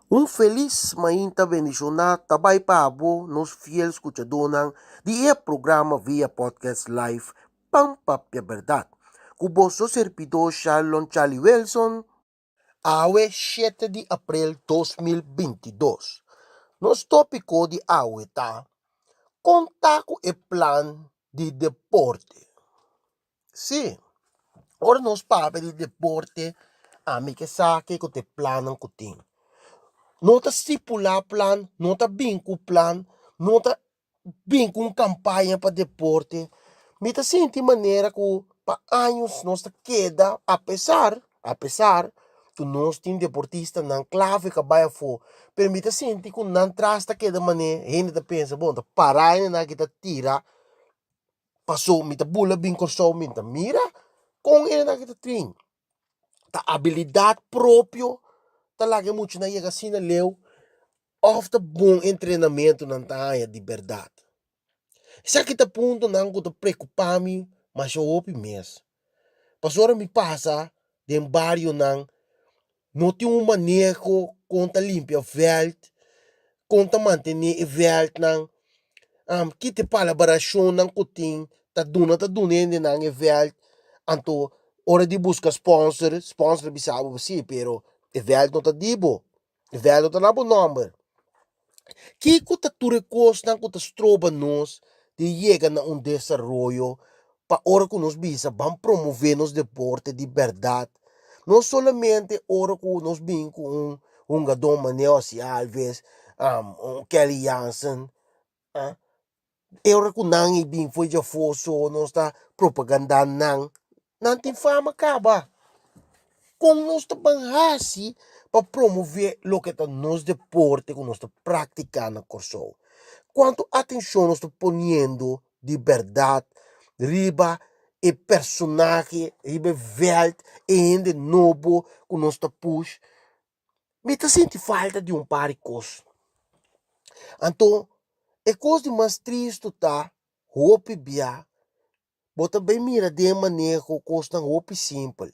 Um feliz mainta bendicionado tabay pabo nos fiel escuchadores de programa via podcast live Pampapia Verdad. Cubo so servidor Shalom Charlie Wilson, awe 7 de abril 2022. Nos tópico de awe ta, contato e plan de deporte. Sim, ora nos papo de deporte, amiche sa che te planan cutin. Nota stipular plan, nota binco plan, nota binco campanha para deporte. Mita sente maneira que para anos nós queda, apesar que nós temos deportista na clave que vai for, permita sente que não trasta queda maneira, ainda pensa, bom, parar na que tira, passou, mita bula binco só, mita mira, com ele na que trin. Ta habilidade próprio, tá lá que muito na chega assim na leu, of the bom treinamento na área de verdade. Sa kita punto nang ko preocupar-me, mas eu ouvi mesmo. Pastora me passa de barrio nang não tem um manejo conta limpia veld, conta manter veld nang que te colaboração nang kuting ta duna ende nang veld anto hora de buscar sponsor bisabo sim, pero veld não tá dibo, veld não tá na bom número. Que kuta turekos nang kuta stroba nos de llega na un desarrollo pa ora que nos bisa van promover nos deporte de verdade. Não solamente ora que nos bin com um gadon Manel Alves, Kelly Jansen, e ora que nang ibin foi já fosso, nos tá propaganda nang tem fama acaba. Com nós banhasi para promover o que está nos deporte que nós está praticando corso. Quanto atenção nós está ponendo de verdade, riba e personagem, riba veld e ainda novo que nós está push, me está sentindo falta de par de coisas. Então, é coisa de mais triste tá, roupa bia, bota bem mira de manejo coisa roupa simples.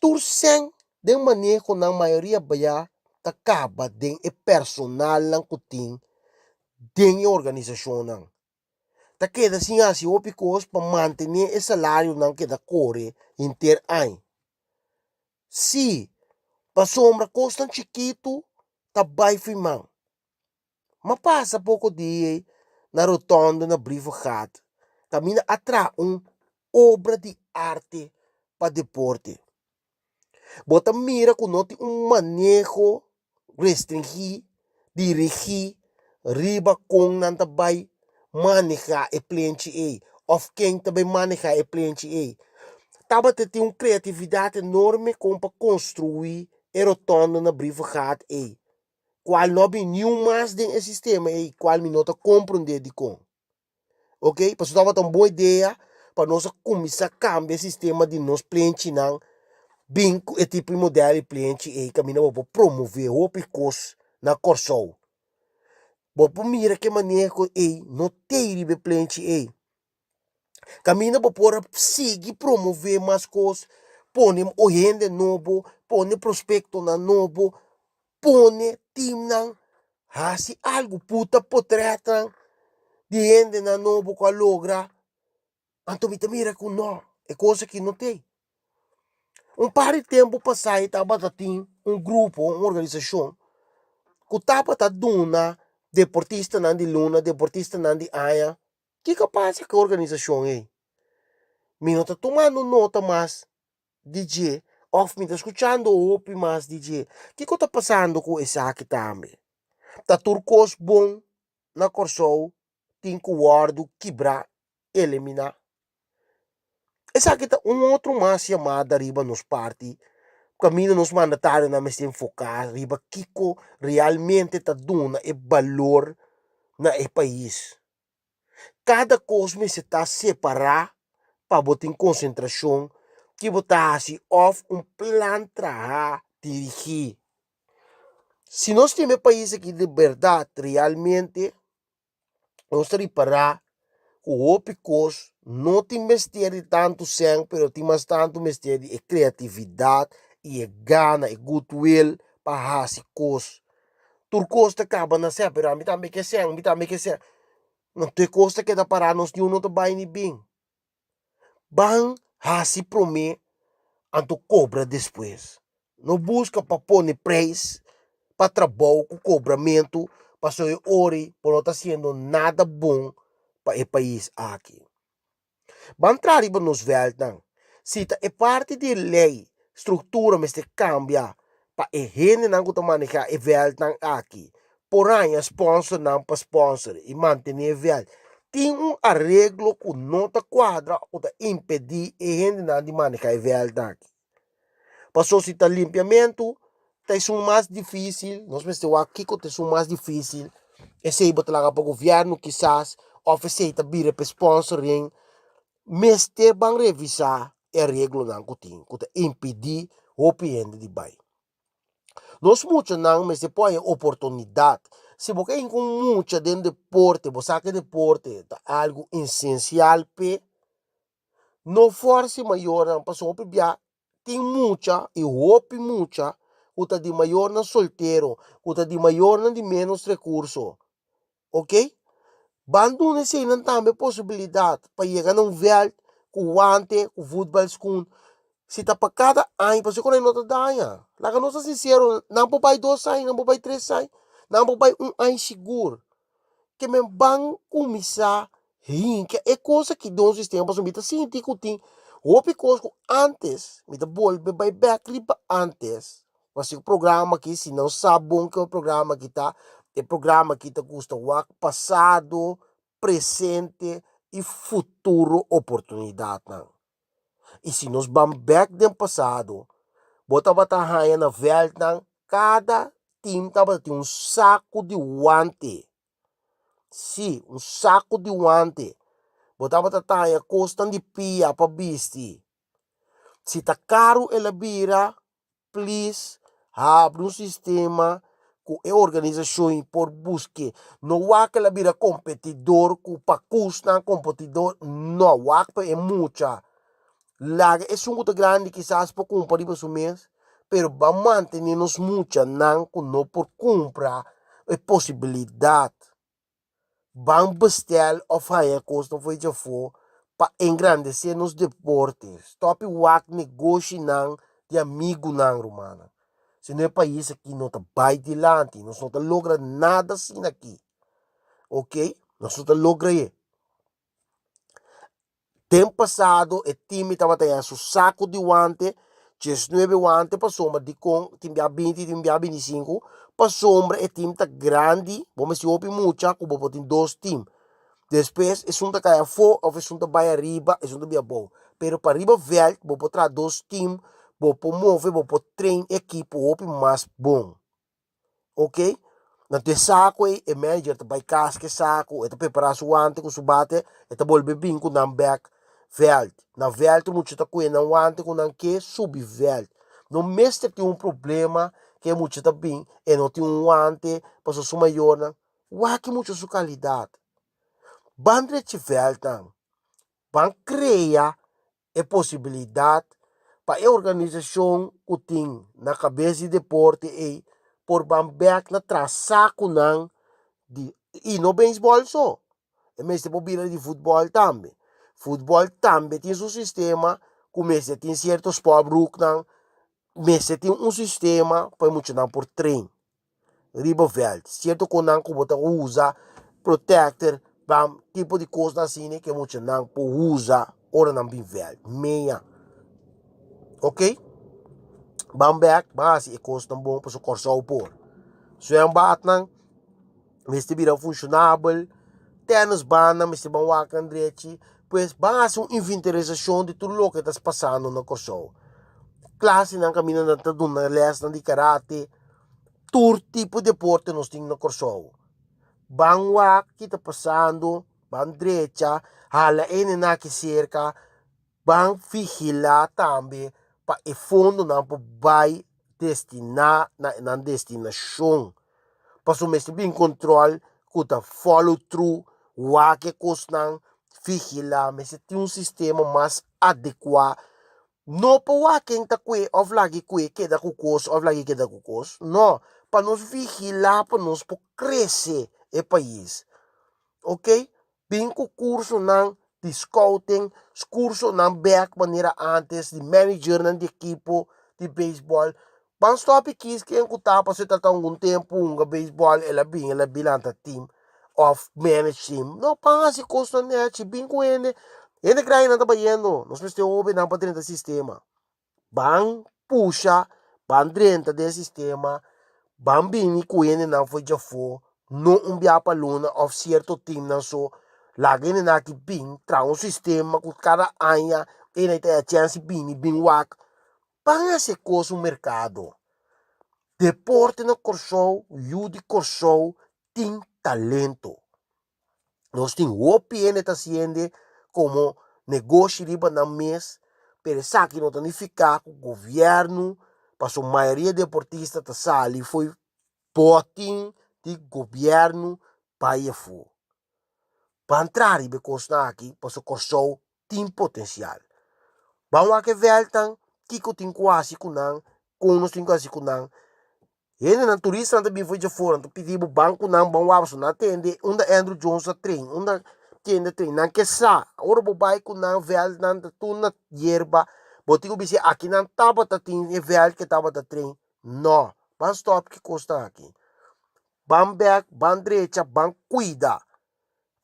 Tursen de manejo na maioria baya acaba de e personal lang kuting den organização nang. Ta queda assim assim o picos para manter e salário nang queda corre inter ano. Se pa sombra custa chiquito ta bai firmang. Mas passa pouco dia na rotonda na briefo hat. Camina atrás obra de arte para deporte. Bota mira que não tem manejo restringir, dirigir, riba com não também manejar e plente e of quem também manejar e plente e tava tem uma criatividade enorme como para construir e rotonda na briefigheid e qual não tem nenhum mais de sistema e qual me nota compreender de com, ok? Porque tava uma boa ideia para nós começar a cambiar o sistema de nós plente não bem é tipo de modelo e cliente e caminha para promover o picos na corso. Para mira que maneira que não tem de cliente e caminha para seguir promover mais coisas, põe o rende novo, põe prospecto na novo, põe team na se algo puta potreta de rende na novo com a logra, então mira que não é coisa que não tem. Par de tempo passado, estava um grupo, uma organização, que estava dando deportista não de luna, deportista não de aia. Que capaz que a organização é? Me não está tomando nota mais, DJ, ou me está escutando ouve mais, DJ. Que está passando com esse aqui também? Está turcos bom na corso, tem que guardo, quebrar, eliminar. Esse aqui está outro mais chamado arriba nos partes. Caminho nos mandatários na mesma enfocar, riba kiko realmente está dando e valor na país. Cada coisa se está separar para botar em concentração que botasse off plan para dirigir. Se nós temos país aqui de verdade, realmente, nós temos que parar o ópicos não tem investir tanto sangue, mas tem mais tanto investir em criatividade e gana e goodwill pahasi kos. Turkos te acaba na siya, pero mi também que siya. Não te costa que da parar nos de não te vai ni bem. Bang hasi prome anto cobra depois. Não busca para pôr preço para trabalho com cobramento, para sua ori, por não estar sendo nada bom para o país aqui. Bantrari ba nos veltan. Sita é parte de lei, estrutura mas te cambia para e gente não que manejar e veltan aqui. Porém, a sponsor não para sponsor e manter vel. Tem arreglo que não te quadra ou te impedir e gente não de manejar e veltan aqui. Passou se tá limpiamento, tem um mais difícil, nós pensamos aqui que tem um mais difícil, é se botar lá para o governo, quizás, oferecer a bira para sponsoring, mas ter bem revisar a regra não que impedir o cliente de baixo. Nós muitos não, mas se põe oportunidade. Se você tem muito dentro do deporte, você sabe que deporte é algo essencial, não força maior, não passou para tem muita, e roupa muita, o de maior na solteiro, o de maior na de menos recurso. Ok? Bando nesse não também possibilidade para chegar num velho com guante, com futebol com se tá para cada ano, para você quando não tá danha. Lá que nós somos sinceros, não vai 2 anos, não vai 3 anos, não vai 1 ano seguro. Que me bang começar que é coisa que do sistema para subir assim, tico tem. Ou coisa que antes, me dá volve vai back antes. Mas o programa aqui, se não sabe bom que é o programa que tá, é programa que tá custa o passado, presente e futuro oportunidade. Não. E se nós vamos back do passado, bota batalha na velha, cada time tava tem um saco de guante. Sim, um saco de guante. Botava tatanha, custam de pia para bisti. Se tá caro ela bira, please, abre um sistema com a organização por busque. Não há que ela bira competidor, com para custa competidor, não há que é muita. Lá é muito grande, quizás por comprar para o mês, pero vamos manter-nos muita, não por comprar a possibilidade. Vão bestel of higher cost of which for para engrandecer nos deportes. Top wak negócio não de amigo não, romana. Se não é país aqui não tá vai dilante, nós não tá logra nada assim aqui. Ok? Nós não tá logra aí. Tempo passado, o time estava tendo seu saco de guante, 19 guante para sombra de com, time 20, time 25, para sombra, o time tá grande, vamos se ouvir muito, como tem 2 times. Depois, é um cai fora, ou é um vai arriba, é um bem bom. Pero para arriba, velho, vou botar 2 times, vou promover, vou treinar equipe, mais bom. Ok? Na te saco, o manager vai cascar saco, ele preparar o ante com o bate, ele volve bem com o back, velho. Na velho, muito está com o ante com o que sub velho. No mestre tem problema, que é muito está bem, e não tem ante, para sua maior, uau, que muito sua qualidade. Bandre te veltan, van criar a possibilidade para a organização que tem na cabeça de deporte e por bambeak na traçaco não de e no beisebol só. E mesmo bobina de futebol também. Futebol também tem seu sistema, começa tem certos pobres não, mas tem sistema para muito não por treino. Riba veld, certo que não que usa protector bam tipo de coisa assim que muito não por usa ora não bem velho meia ok bam back mas é coisa tão bom para o corso por se é bat não mas te vira funcionável tênis banda mas te bom wakan direito pois basta uma inventarização de tudo o que está passando no corso classe não caminho na tudo na lesson de karate todo tipo de deporte nós temos no corso bangwa que está passando, bang direita, hala na que cerca, bang vigilar também para o fundo não vai destinar na destinação. Para o mesmo bem controle, que está follow through, o que custa vigilar, mas tem um sistema mais adequado, No pa waking ta kwe of lagi kwe queda kukos of lagi queda kukos. No, para nos vigilar, para nos po crescer e país. Ok? Bem com o curso ng de scouting, curso ng back maneira antes, de manager ng de equipo de baseball. Bang stop kis que encutapa se tatang um tempo baseball ela bilang ta team of manage team. No, panga si costo net, bem com ele. Ele grai na tabayendo, nós precisamos ouvir na patrinha do sistema. Bang puxa, bang drenta do sistema, bang bini com ele não foi já for, não biapa luna of certo team não so, lagi na que bing, tra um sistema com cada anha, ele tem a chance bini, bing wak, bang esse coisa o mercado. Deporte no Corsou, Yudi Corsou, tem talento. Nós temos o PN haciendo como negócio riba na mês, pero aqui não tem ficar com o governo, para a maioria de deportistas tá sali foi poting de governo para ir for. Para entrar e becosta aqui, para o Corsou tem potencial. Vamos a que veltan, kiko tem quase com não, com nós tem quase com não. Ele na turista também foi de fora, então pediu banco não bom wapas na tende, onde Andrew Jones a trem, onde tende trem, não que sa, ora bo bai com não vel não tu na yerba, botigo bisi aqui não tava tá tem vel que tava tá trem, não, ban stop que custa aqui, ban back, ban direita, ban cuida,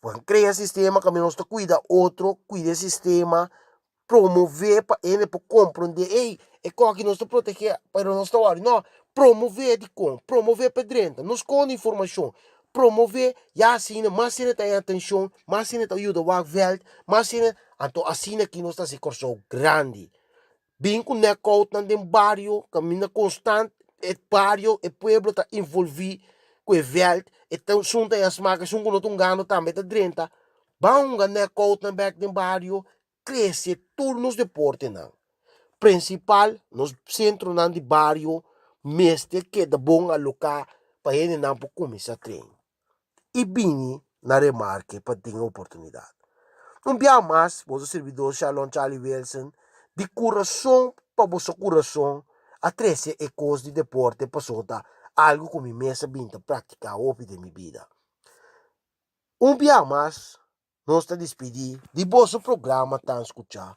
ban cria sistema que nós tá cuida, outro cuida sistema, promover para ele para compreender, ei, é qual que nós tá proteger para nós tá olhando, não. Promover de com, promover pedrenta, nos com informação, promover, já assim, mas se tem atenção, mas se tem ajuda ao veld, mas se então assim aqui nós está se corso grande. Bem com neckout na dem barrio, caminha constante, e barrio, e pueblo está envolvido com o veld, então sunta as marcas, sunta no tungano também tá drenta, banga neckout na back dem barrio, cresce turnos de porte não. Principal, nos centro de barrio, mestre que da bom alocar para ele não começar a treinar. E bini na remarque para ter oportunidade. Um dia mais, o servidor Charlie Wilson, de coração para o coração, a 13 ecos de deporte para soltar algo como mesa binta praticar o de minha vida. Um dia mais, nós te despedir de vosso programa tan escuchar.